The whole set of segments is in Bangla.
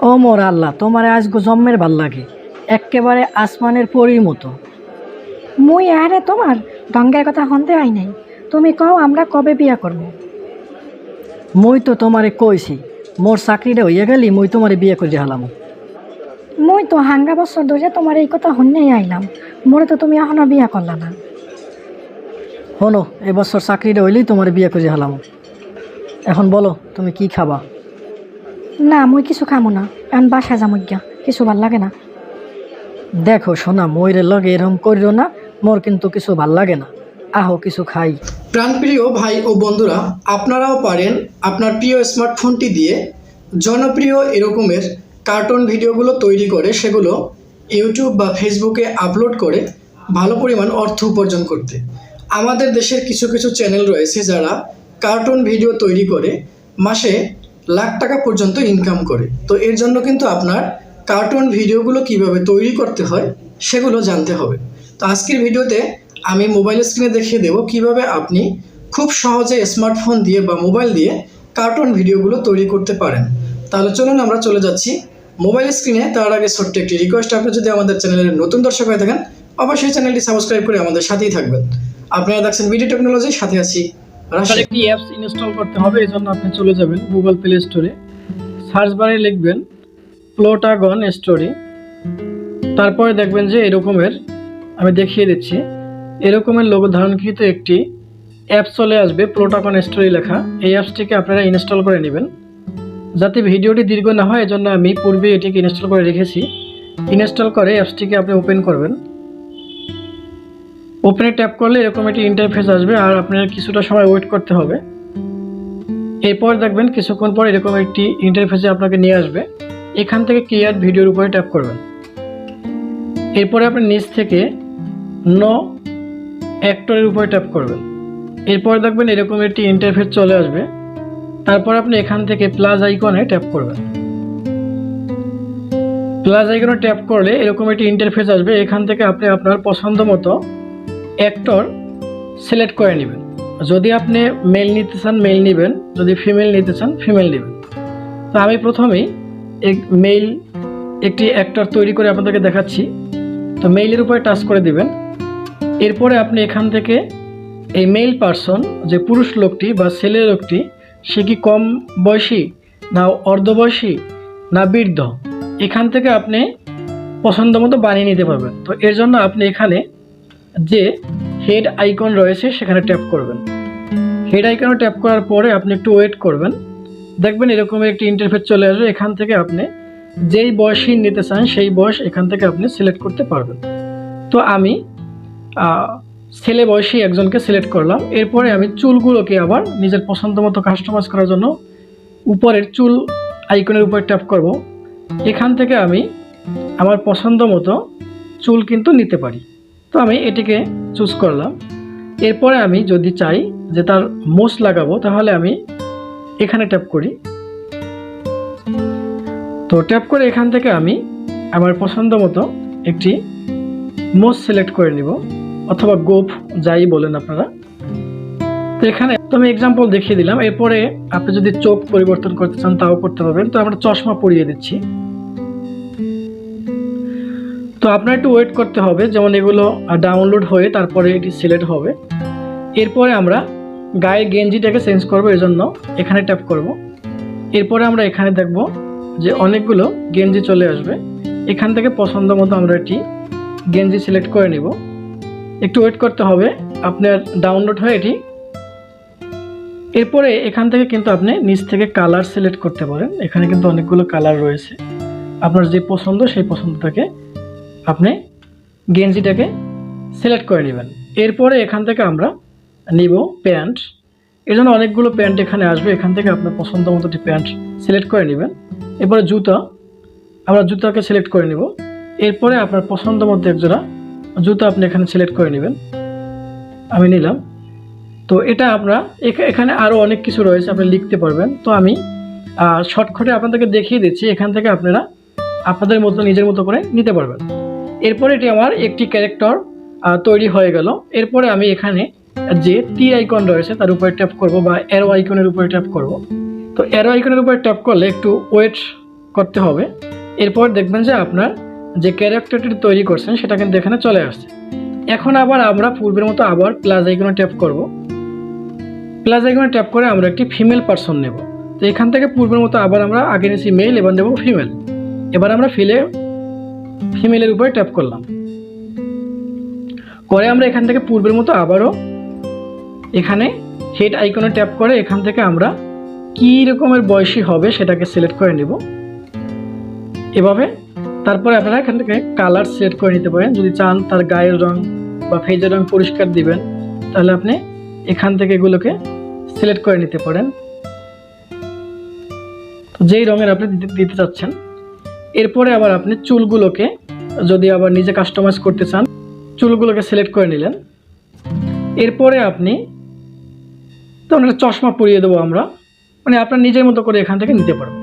ও মোর আল্লাহ, তোমারে আজগো জম্মের ভাল লাগে, এক্কেবারে আসমানের পরীর মতো। মুই আরে তোমার ডঙ্গের কথা হনতে আই নাই। তুমি কও আমরা কবে বিয়া করব? মুই তো তোমারে কইছি, মোর চাকরিটা হইয়া গেলি মুই তোমারে বিয়ে করে হালাম। মুই তো হাঙ্গা বছর ধরে তোমার এই কথা হন্যেই আইলাম, মোরে তো তুমি এখনো বিয়া করলা না। হলো, এবছর চাকরিটা হইলেই তোমারে বিয়ে করে হালাম। এখন বলো তুমি কি খাবা? না মুই কিছু খামো না, এখন বাসা যামু গিয়া, কিছু ভাল লাগে না। দেখো সোনা, ময়ূরে লগে এরকম করিও না, মোর কিন্তু কিছু ভাল লাগে না। আহো কিছু খাই। প্রাণপ্রিয় ভাই ও বন্ধুরা, আপনারাও পারেন আপনার প্রিয় স্মার্টফোনটি দিয়ে জনপ্রিয় এরকমের কার্টুন ভিডিওগুলো তৈরি করে সেগুলো ইউটিউব বা ফেসবুকে আপলোড করে ভালো পরিমাণ অর্থ উপার্জন করতে। আমাদের দেশের কিছু কিছু চ্যানেল রয়েছে যারা কার্টুন ভিডিও তৈরি করে মাসে লাখ টাকা পর্যন্ত ইনকাম করে। তো এর জন্য কিন্তু আপনার কার্টুন ভিডিওগুলো কিভাবে তৈরি করতে হয় সেগুলো জানতে হবে। তো আজকের ভিডিওতে আমি মোবাইল স্ক্রিনে দেখিয়ে দেব কিভাবে আপনি খুব সহজে স্মার্টফোন দিয়ে বা মোবাইল দিয়ে কার্টুন ভিডিওগুলো তৈরি করতে পারেন। তাহলে চলুন আমরা চলে যাচ্ছি মোবাইল স্ক্রিনে। তার আগে ছোট্ট একটি রিকোয়েস্ট, আপনি যদি আমাদের চ্যানেলের নতুন দর্শক হয়ে থাকেন অবশ্যই চ্যানেলটি সাবস্ক্রাইব করে আমাদের সাথেই থাকবেন। আপনারা দেখছেন বিডি টেকনোলজির সাথে আছি রাশি। একটি অ্যাপস ইনস্টল করতে হবে, এই জন্য আপনি চলে যাবেন গুগল প্লে স্টোরে, সার্চ বারে লিখবেন প্লোটাগন স্টোরি। তারপরে দেখবেন যে এরকমের, আমি দেখিয়ে দিচ্ছি, এরকমের লোগো ধারণকৃত একটি অ্যাপ চলে আসবে, প্লোটাগন স্টোরি লেখা। এই অ্যাপসটিকে আপনারা ইনস্টল করে নেবেন। যাতে ভিডিওটি দীর্ঘ না হয় এজন্য আমি পূর্বে এটিকে ইনস্টল করে রেখেছি। ইনস্টল করে অ্যাপসটিকে আপনি ওপেন করবেন। ওপেনে ট্যাপ করলে এরকম একটি ইন্টারফেস আসবে, আর আপনার কিছুটা সময় ওয়েট করতে হবে। এরপর দেখবেন কিছুক্ষণ পর এরকম একটি ইন্টারফেসে আপনাকে নিয়ে আসবে। এখান থেকে ক্রিয়েট ভিডিওর উপরে ট্যাপ করবেন। এরপরে আপনি নিচ থেকে নো অ্যাক্টরের উপরে ট্যাপ করবেন। এরপর দেখবেন এরকম একটি ইন্টারফেস চলে আসবে। তারপর আপনি এখান থেকে প্লাস আইকনে ট্যাপ করবেন। প্লাস আইকনে ট্যাপ করলে এরকম একটি ইন্টারফেস আসবে। এখান থেকে আপনি আপনার পছন্দ মতো অ্যাক্টর সিলেক্ট করে নেবেন। যদি আপনি মেল নিতে চান মেল নেবেন, যদি ফিমেল নিতে চান ফিমেল নেবেন। তো আমি প্রথমেই মেল একটি অ্যাক্টর তৈরি করে আপনাদেরকে দেখাচ্ছি। তো মেইলের উপরে টাচ করে দিবেন। এরপরে আপনি এখান থেকে এই মেল পারসন, যে পুরুষ লোকটি বা ছেলে লোকটি, সে কি কম বয়সী না অর্ধবয়সী না বৃদ্ধ, এখান থেকে আপনি পছন্দ মতো বানিয়ে নিতে পারবেন। তো এর জন্য আপনি এখানে যে হেড আইকন রয়েছে সেখানে ট্যাপ করবেন। হেড আইকনে ট্যাপ করার পরে আপনি একটু ওয়েট করবেন। দেখবেন এরকম একটি ইন্টারফেস চলে আসবে। এখান থেকে আপনি যেই বয়সী নিতে চান সেই বয়স এখান থেকে আপনি সিলেক্ট করতে পারবেন। তো আমি ছেলে বয়সী একজনকে সিলেক্ট করলাম। এরপরে আমি চুলগুলোকে আবার নিজের পছন্দ মতো কাস্টমাইজ করার জন্য উপরের চুল আইকনের উপর ট্যাপ করব। এখান থেকে আমি আমার পছন্দ মতো চুল কিন্তু নিতে পারি। তো আমি এটিকে চুজ করলাম। এরপরে আমি যদি চাই যে তার মোজ লাগাবো, তাহলে আমি এখানে ট্যাপ করি। তো ট্যাপ করে এখান থেকে আমি আমার পছন্দ মতো একটি মোজ সিলেক্ট করে নিব, অথবা গোফ যাই বলেন আপনারা। তো এখানে তো আমি এক্সাম্পল দেখিয়ে দিলাম। এরপরে আপনি যদি চোখ পরিবর্তন করতে চান তাও করতে পারবেন। তো আমরা চশমা পরিয়ে দিচ্ছি। তো আপনার একটু ওয়েট করতে হবে, যেমন এগুলো ডাউনলোড হয়ে তারপরে এটি সিলেক্ট হবে। এরপরে আমরা গায়ের গেঞ্জিটাকে চেঞ্জ করবো, এই জন্য এখানে ট্যাপ করব। এরপরে আমরা এখানে দেখব যে অনেকগুলো গেঞ্জি চলে আসবে। এখান থেকে পছন্দ মতো আমরা এটি গেঞ্জি সিলেক্ট করে নিব। একটু ওয়েট করতে হবে, আপনার ডাউনলোড হয়ে এটি। এরপরে এখান থেকে কিন্তু আপনি নিচ থেকে কালার সিলেক্ট করতে পারেন। এখানে কিন্তু অনেকগুলো কালার রয়েছে, আপনার যে পছন্দ সেই পছন্দটাকে আপনি গেঞ্জিটাকে সিলেক্ট করে নেবেন। এরপরে এখান থেকে আমরা নিব প্যান্ট। এর জন্য অনেকগুলো প্যান্ট এখানে আসবে। এখান থেকে আপনার পছন্দ মতো প্যান্ট সিলেক্ট করে নেবেন। এরপরে জুতা, আমরা জুতাকে সিলেক্ট করে নিব। এরপরে আপনার পছন্দ মতো একজোড়া জুতা আপনি এখানে সিলেক্ট করে নেবেন। আমি নিলাম। তো এটা আমরা এখানে আরও অনেক কিছু রয়েছে, আপনি লিখতে পারবেন। তো আমি শর্টকাটে আপনাদেরকে দেখিয়ে দিচ্ছি। এখান থেকে আপনারা আপনাদের মতো নিজের মতো করে নিতে পারবেন। এরপরে এটি আমার একটি ক্যারেক্টার তৈরি হয়ে গেল। এরপরে আমি এখানে যে তীর আইকন রয়েছে তার উপরে ট্যাপ করব, বা অ্যারো আইকনের উপরে ট্যাপ করব। তো অ্যারো আইকনের উপরে ট্যাপ করলে একটু ওয়েট করতে হবে। এরপর দেখবেন যে আপনার যে ক্যারেক্টারটি তৈরি করছেন সেটা কিন্তু এখানে চলে আসছে। এখন আবার আমরা পূর্বের মতো আবার প্লাস আইকনে ট্যাপ করব। প্লাস আইকনে ট্যাপ করে আমরা একটি ফিমেল পারসন নেব। তো এখান থেকে পূর্বের মতো আবার আমরা আগে নিয়েছি মেল, এবার নেব ফিমেল। এবার আমরা ফিমেলের উপরে ট্যাপ করলাম, করে আমরা এখান থেকে পূর্বের মতো আবারও এখানে হেড আইকনে ট্যাপ করে এখান থেকে আমরা কী রকমের বয়সী হবে সেটাকে সিলেক্ট করে নেব এভাবে। তারপরে আপনারা এখান থেকে কালার সিলেক্ট করে নিতে পারেন। যদি চান তার গায়ের রং বা ফেজের রং পরিষ্কার দিবেন, তাহলে আপনি এখান থেকে এগুলোকে সিলেক্ট করে নিতে পারেন, তো যেই রঙের আপনি দিতে চাচ্ছেন। এরপরে আবার আপনি চুলগুলোকে যদি আবার নিজে কাস্টমাইজ করতে চান, চুলগুলোকে সিলেক্ট করে নিলেন। এরপরে আপনি তখন একটা চশমা পরিয়ে দেবো আমরা, মানে আপনার নিজের মতো করে এখান থেকে নিতে পারবেন।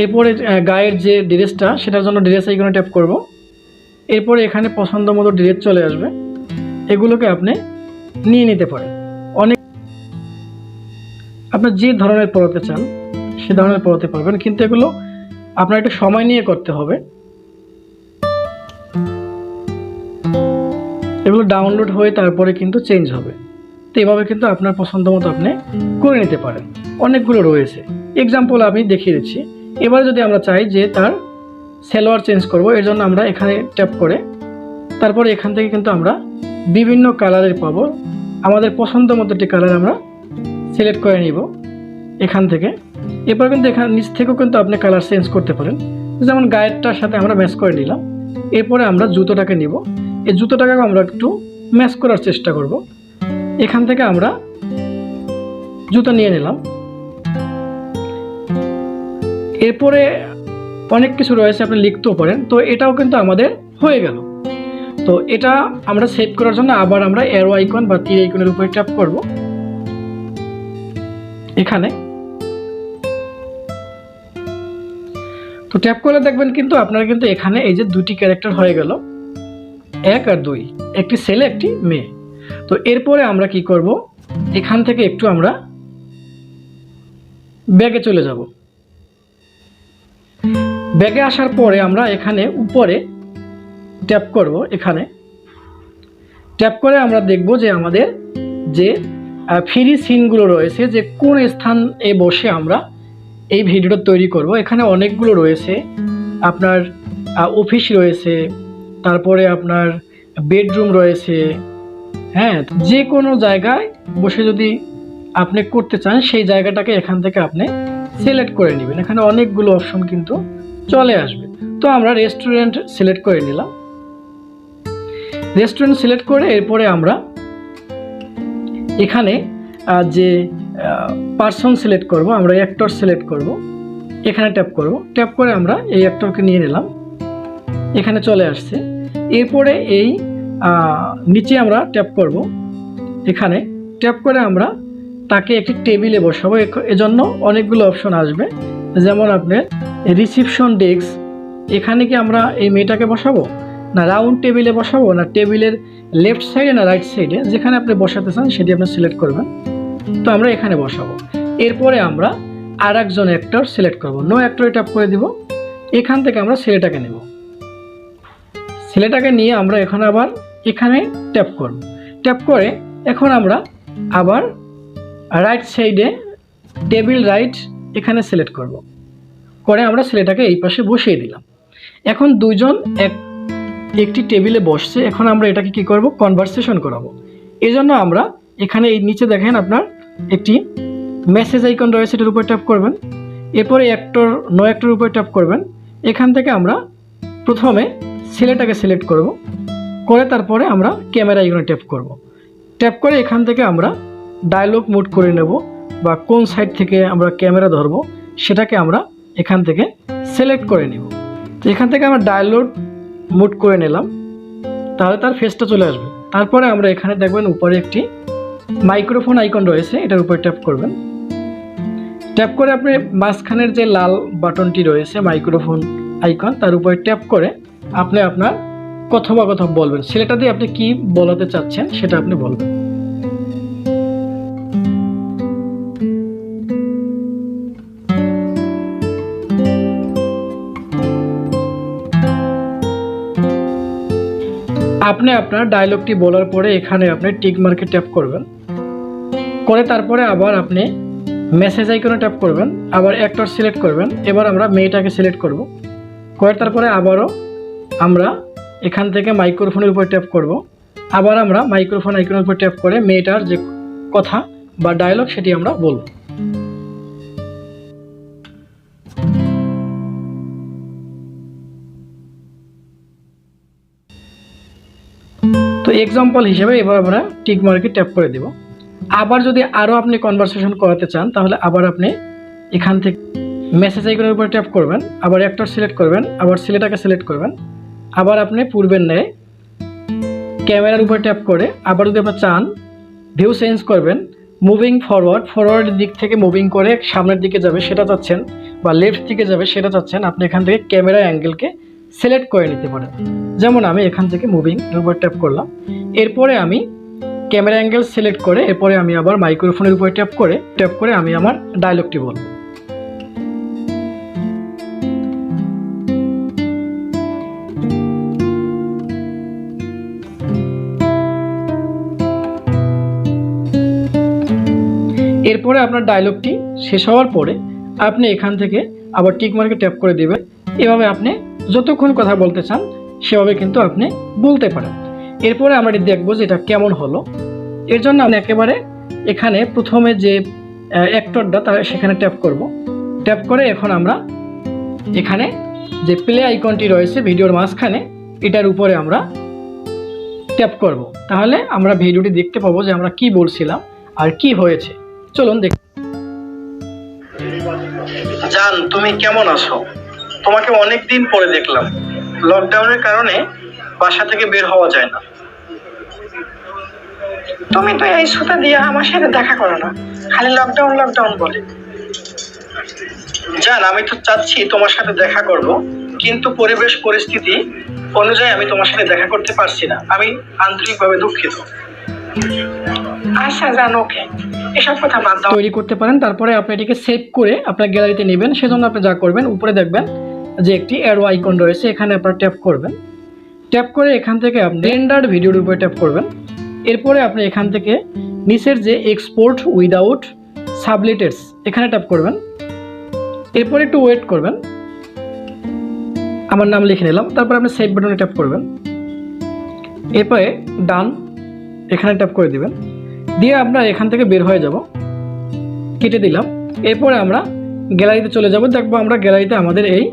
এরপরে গায়ের যে ড্রেসটা সেটার জন্য ড্রেস আইকনে ট্যাপ করব। এরপরে এখানে পছন্দ মতো ড্রেস চলে আসবে, এগুলোকে আপনি নিয়ে নিতে পারেন। অনেক আপনার যে ধরনের পরাতে চান সে ধরনের পরাতে পারবেন, কিন্তু এগুলো আপনার একটু সময় নিয়ে করতে হবে। এগুলো ডাউনলোড হয়ে তারপরে কিন্তু চেঞ্জ হবে। তো এভাবে কিন্তু আপনার পছন্দ মতো আপনি করে নিতে পারেন। অনেকগুলো রয়েছে, এক্সাম্পল আমি দেখিয়ে দিচ্ছি। এবারে যদি আমরা চাই যে তার সালোয়ার চেঞ্জ করব, এর জন্য আমরা এখানে ট্যাপ করে তারপরে এখান থেকে কিন্তু আমরা বিভিন্ন কালারের পাবো। আমাদের পছন্দ মতো একটি কালার আমরা সিলেক্ট করে নিব এখান থেকে। এরপর কিন্তু এখানে নিচ থেকেও কিন্তু আপনি কালার চেঞ্জ করতে পারেন, যেমন গায়েরটার সাথে আমরা ম্যাচ করে নিলাম। এরপরে আমরা জুতোটাকে নিব, এই জুতোটাকে আমরা একটু ম্যাচ করার চেষ্টা করব। এখান থেকে আমরা জুতো নিয়ে নিলাম। এরপরে অনেক কিছু রয়েছে, আপনি লিখতেও পারেন। তো এটাও কিন্তু আমাদের হয়ে গেল। তো এটা আমরা সেভ করার জন্য আবার আমরা অ্যারো আইকন বা তীর আইকনের উপরে ট্যাপ করব এখানে। তো ট্যাপ করলে দেখবেন কিন্তু আপনারা কিন্তু এখানে এই যে দুটি ক্যারেক্টার হয়ে গেল, 1 আর 2, একটি ছেলে একটি মেয়ে। তো এরপরে আমরা কি করব, এখান থেকে একটু আমরা ব্যাগে চলে যাব। ব্যাগে আসার পরে আমরা এখানে উপরে ট্যাপ করব। এখানে ট্যাপ করে আমরা দেখব যে আমাদের যে ফ্রি সিনগুলো রয়েছে, যে কোন স্থানে বসে আমরা এই ভিডিওটা তৈরি করব। এখানে অনেকগুলো রয়েছে, আপনার অফিস রয়েছে, তারপরে আপনার বেডরুম রয়েছে। হ্যাঁ, যে কোনো জায়গায় বসে যদি আপনি করতে চান সেই জায়গাটাকে এখান থেকে আপনি সিলেক্ট করে নেবেন। এখানে অনেকগুলো অপশন কিন্তু চলে আসবে। তো আমরা রেস্টুরেন্ট সিলেক্ট করে নিলাম। রেস্টুরেন্ট সিলেক্ট করে এরপরে আমরা এখানে যে পারসন সিলেক্ট করব, আমরা অ্যাক্টর সিলেক্ট করব। এখানে ট্যাপ করব, ট্যাপ করে আমরা এই অ্যাক্টরকে নিয়ে নিলাম, এখানে চলে আসছে। এরপরে এই নিচে আমরা ট্যাপ করব, এখানে ট্যাপ করে আমরা তাকে একটি টেবিলে বসাবো। এজন্য অনেকগুলো অপশন আসবে, যেমন আপনার রিসিপশন ডেস্ক। এখানে কি আমরা এই মেয়েটাকে বসাবো, না রাউন্ড টেবিলে বসাবো, না টেবিলের লেফট সাইডে না রাইট সাইডে, যেখানে আপনি বসাতে চান সেটি আপনি সিলেক্ট করবেন। তো আমরা এখানে বসাবো। এরপরে আমরা আর একজন অ্যাক্টর সিলেক্ট করব, নো অ্যাক্টরে ট্যাপ করে দিব। এখান থেকে আমরা ছেলেটাকে নেব, ছেলেটাকে নিয়ে আমরা এখন আবার এখানে ট্যাপ করব। ট্যাপ করে এখন আমরা আবার রাইট সাইডে টেবিল রাইট এখানে সিলেক্ট করব, করে আমরা ছেলেটাকে এই পাশে বসিয়ে দিলাম। এখন দুইজন একটি টেবিলে বসছে। এখন আমরা এটাকে কি করব, কনভারসেশন করাবো। এই জন্য আমরা এখানে এই নিচে দেখেন আপনার একটি মেসেজ আইকন রয়েছে, এটার উপর ট্যাপ করবেন। এরপরে নো অ্যাক্টর উপরে ট্যাপ করবেন। এখান থেকে আমরা প্রথমে ছেলেটাকে সিলেক্ট করব, করে তারপরে আমরা ক্যামেরা আইকনে ট্যাপ করব। ট্যাপ করে এখান থেকে আমরা ডায়লগ মোড করে নেব, বা কোন সাইড থেকে আমরা ক্যামেরা ধরবো সেটাকে আমরা এখান থেকে সিলেক্ট করে নেব। তো এখান থেকে আমরা ডায়লগ মোড করে নিলাম, তাহলে তার ফেসটা চলে আসবে। তারপরে আমরা এখানে দেখবেন উপরে একটি মাইক্রোফোন আইকন রয়েছে, এটার উপরে ট্যাপ করবেন। ট্যাপ করে আপনি মাঝখানের যে লাল বাটনটি রয়েছে মাইক্রোফোন আইকন, তার উপরে ট্যাপ করে আপনি আপনার কথোপকথন বলবেন। ছেলেটা দিয়ে আপনি কি বলাতে চাচ্ছেন সেটা আপনি বলবেন। আপনি আপনার ডায়লগটি বলার পরে এখানে আপনি টিক মার্কে ট্যাপ করবেন, করে তারপরে আবার আপনি মেসেজ আইকনে ট্যাপ করবেন, আবার অ্যাক্টর সিলেক্ট করবেন। এবার আমরা মেয়েটাকে সিলেক্ট করব, করে তারপরে আবারও আমরা এখান থেকে মাইক্রোফোনের উপর ট্যাপ করব, আবার আমরা মাইক্রোফোন আইকনের উপর ট্যাপ করে মেয়েটার যে কথা বা ডায়লগ সেটি আমরা বলব। তো এক্সাম্পল হিসেবে এবার আমরা টিক মার্কে ট্যাপ করে দেব। আবার যদি আরও আপনি কনভারসেশন করাতে চান তাহলে আবার আপনি এখান থেকে মেসেজ আইকনের উপর ট্যাপ করবেন, আবার অ্যাক্টর সিলেক্ট করবেন, আবার ছেলেটাকে সিলেক্ট করবেন, আবার আপনি পূর্বের ন্যায় ক্যামেরার উপর ট্যাপ করে আবার যদি আপনি চান ভিউ চেঞ্জ করবেন, মুভিং ফরওয়ার্ডের দিক থেকে মুভিং করে সামনের দিকে যাবে সেটা চাচ্ছেন, বা লেফট দিকে যাবে সেটা চাচ্ছেন, আপনি এখান থেকে ক্যামেরা অ্যাঙ্গেলকে সিলেক্ট করে নিতে পারেন। যেমন আমি এখান থেকে মুভিং এর উপর ট্যাপ করলাম, এরপরে আমি ক্যামেরা অ্যাঙ্গেল সিলেক্ট করে এরপরে আমি আবার মাইক্রোফোনের উপর ট্যাপ করে আমি আমার ডায়লগটি বলব। এরপরে আপনার ডায়লগটি শেষ হওয়ার পরে আপনি এখান থেকে আবার টিক মার্কে ট্যাপ করে দেবেন। এভাবে আপনি যতক্ষণ কথা বলতে চান সেভাবে কিন্তু আপনি বলতে পারেন। এরপরে আমরা দেখব যে এটা কেমন হলো। এর জন্য আমি একেবারে এখানে প্রথমে যে অ্যাক্টরটা তার সেখানে ট্যাপ করব, ট্যাপ করে এখন আমরা এখানে যে প্লে আইকনটি রয়েছে ভিডিওর মাঝখানে এটার উপরে আমরা ট্যাপ করব, তাহলে আমরা ভিডিওটি দেখতে পাবো যে আমরা কি বলছিলাম আর কি হয়েছে। চলুন দেখ। জান, তুমি কেমন আছো? তোমাকে অনেকদিন পরে দেখলাম। লকডাউনের কারণে বাসা থেকে বের হওয়া যায় না। তুমি তো এই সুতা দিয়ে আমার সাথে দেখা করো না, খালি লকডাউন লকডাউন বলে। জান, আমি তো চাচ্ছি তোমার সাথে দেখা করব, কিন্তু পরিবেশ পরিস্থিতি অনুযায়ী আমি তোমার সাথে দেখা করতে পারছি না। আমি আন্তরিকভাবে দুঃখিত। আচ্ছা জানো, ওকে, এসব কথা বাদ দাও। তৈরি করতে পারেন, তারপরে আপনি এটিকে সেভ করে আপনার গ্যালারিতে নেবেন। সেজন্য আপনি যা করবেন উপরে দেখবেন যে একটি অ্যারো আইকন রয়েছে, এখানে আপনারা ট্যাপ করবেন, ট্যাপ করে এখান থেকে আপনি রেন্ডার্ড ভিডিওর উপরে ট্যাপ করবেন। এরপরে আপনি এখান থেকে নিচের যে এক্সপোর্ট উইদাউট সাবলিটার্স এখানে ট্যাপ করবেন। এরপরে একটু ওয়েট করবেন, আমার নাম লিখে নিলাম, তারপর আপনি সেভ বাটনে ট্যাপ করবেন। এরপরে ডান এখানে ট্যাপ করে দিবেন, দিয়ে আমরা এখান থেকে বের হয়ে যাব, কেটে দিলাম। এরপরে আমরা গ্যালারিতে চলে যাব, দেখবো আমরা গ্যালারিতে আমাদের এই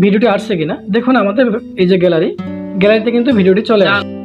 ভিডিওটি আসছে কিনা। দেখুন আমাদের এই যে গ্যালারিতে কিন্তু ভিডিওটি চলে আসে।